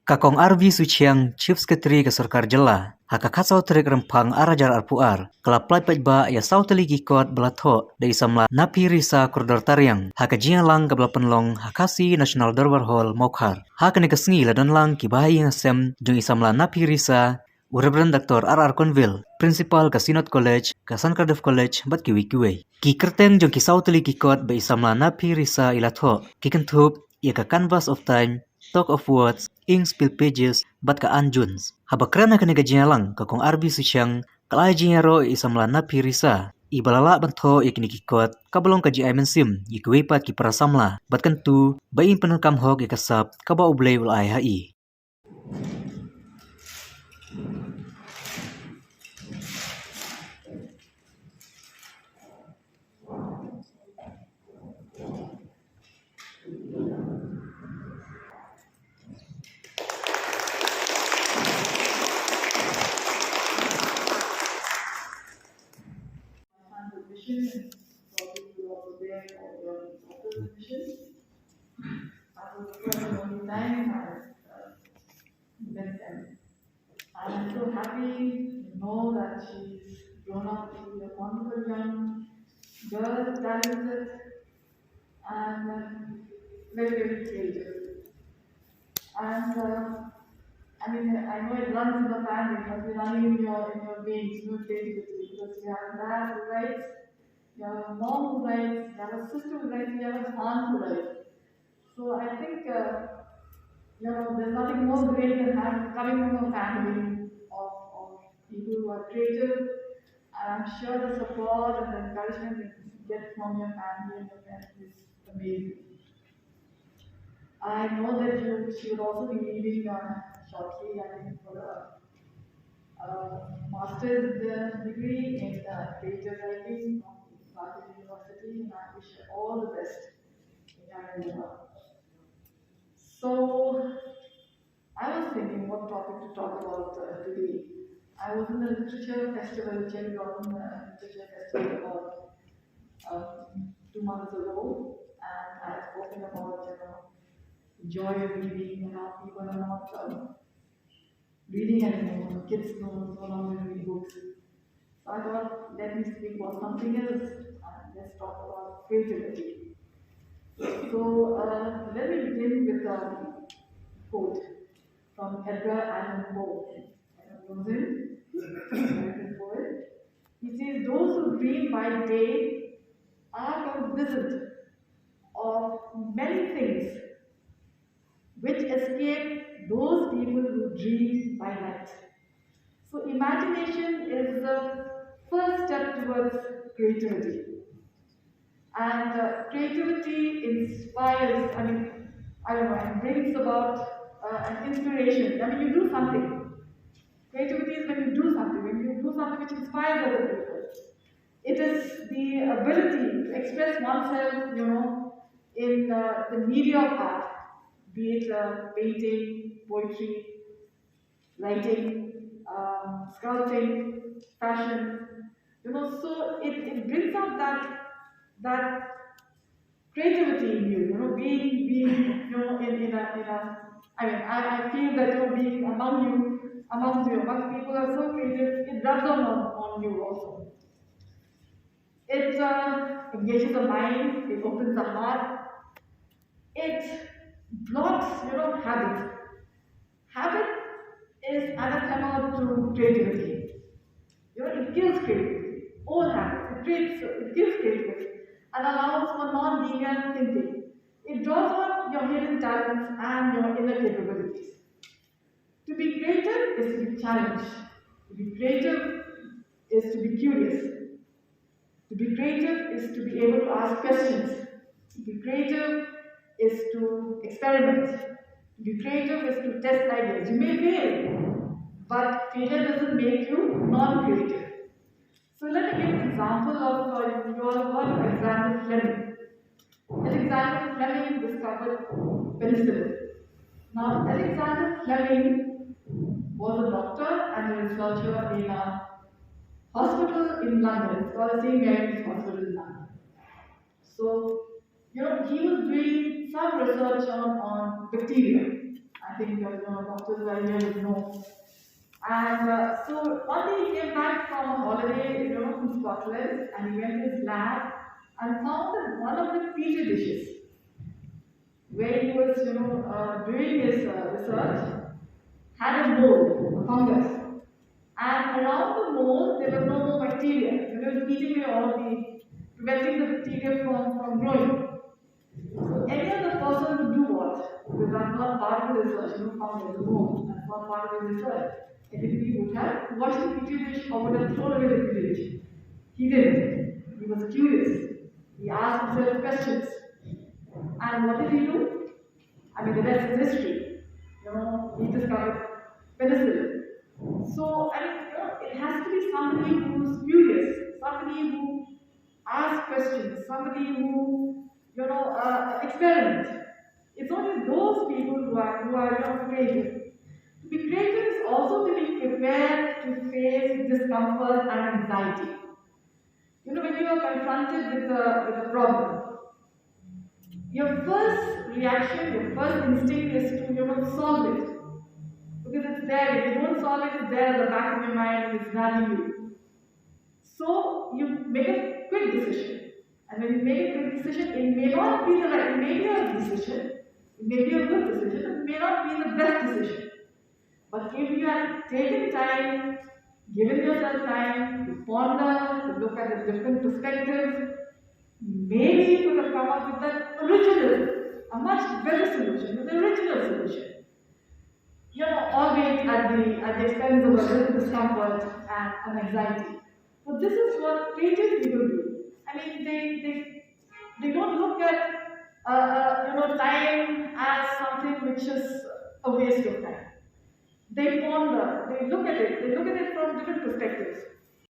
Kong RV Suchiang, Chief Secretary ke Sarkar Jela, haka kasau terik rempang arajar arpuar, kala paidbah ya sau tylli gikot belah thoh dari samla Naphirisa Kordor Tariang, haka jialang ke belah penlong hakasi National Darbar Hall Mokhar. Haka ni kesengi ladan lang kibahi ngasem jung isamla Naphirisa Urebren Dr. R.R. Conville, Principal ke Sinod College, ke San Cardiff College, bat kiwi-kiwi. Ki kerteng jung kisau tylli gikot be isamla Naphirisa ila thoh, ki kentup ia ke Canvas of Time, Talk of Words, ing spill pages, bat ka anjuns. Habakrana ka negajialang ka Kong RV Suchiang, kalai jiaro isamla Naphirisa. Ibalala bantho ya kini kikot, kabalong ka jiay mensim, ikiwipat ki para samla, bat kentu, bayin penengkam hog ikasap, kaba ublay ulay hai. Mission and probably you also there for your daughter's mission. I was the only time I met them. I'm so happy to know that she's grown up to be a wonderful young girl, talented and very, very creative. And I mean, I know it runs in the family, it must be running in your veins, no creativity, because you have dad who writes, you have a mom who writes, you have a sister who writes, you have an aunt who writes. So I think, there's nothing more great than coming from a family of people who are creative. And I'm sure the support and the encouragement that you get from your family and your friends is amazing. I know that she will also be leaving shortly, I think, for a master's degree in creative writing from Pyllait University, and I wish her all the best in her endeavor. So, I was thinking what topic to talk about today. I was in the literature festival, Cherry Garden Literature Festival about 2 months ago, and I had spoken about joy of reading and how people are not reading anymore. Kids no longer read books. So I thought, let me speak about something else and let's talk about creativity. So let me begin with a quote from Edgar Allan Poe. Knows him, American poet. He says, "Those who dream by day are cognizant of many things which escape those people who dream by night." So imagination is the first step towards creativity. And creativity inspires, it brings about an inspiration. You do something. Creativity is when you do something which inspires other people. It is the ability to express oneself, in the media of art, be it painting, poetry, writing, sculpting, fashion. So it brings out that creativity in you. Being I feel that being among people are so creative, it rubs on you also. It engages the mind, it opens the heart, it blocks, habit. Habit is anathema to creativity. It kills creativity. All habits, it kills creativity and allows for non-linear thinking. It draws on your hidden talents and your inner capabilities. To be creative is to be challenged. To be creative is to be curious. To be creative is to be able to ask questions. To be creative is to experiment. To be creative is to test ideas. You may fail, but failure doesn't make you non-creative. So let me give an example of, you all have heard of Alexander Fleming. Alexander Fleming discovered penicillin. Now, Alexander Fleming was a doctor and a researcher in a hospital in London. It's called the St. Mary's Hospital in London. So, he was doing some research on bacteria. I think doctors who are here would know. And so one day he came back from a holiday, from Scotland, and he went to his lab and found that one of the petri dishes where he was, doing his research had a mold, a fungus. And around the mold, there were no more bacteria. It was eating away preventing the bacteria from growing. So any other person would do what? Because that's not part of the research, fungus, the mold. That's not part of the research. Anybody would have washed the petri dish or would have thrown away the petri dish. He didn't. He was curious. He asked himself questions. And what did he do? I mean, the rest is history. He discovered penicillin. So, it has to be somebody who's curious, somebody who asks questions, somebody who, experiment. It's only those people who are creative. To be creative is also to be prepared to face discomfort and anxiety. When you are confronted with a problem, your first reaction, your first instinct is to solve it. Because it's there. If you don't solve it, it's there at the back of your mind and it's nagging you. So you make a quick decision. And when you make a quick decision, it may not be the right, it may be a decision, it may be a good decision, it may not be the best decision. But if you have taken time, given yourself time to ponder, to look at the different perspectives, maybe you could have come up with the original, a much better solution, with the original solution. Albeit at the expense of a little discomfort and anxiety. So this is what creative people do. I mean, they don't look at time as something which is a waste of time. They ponder, they look at it from different perspectives.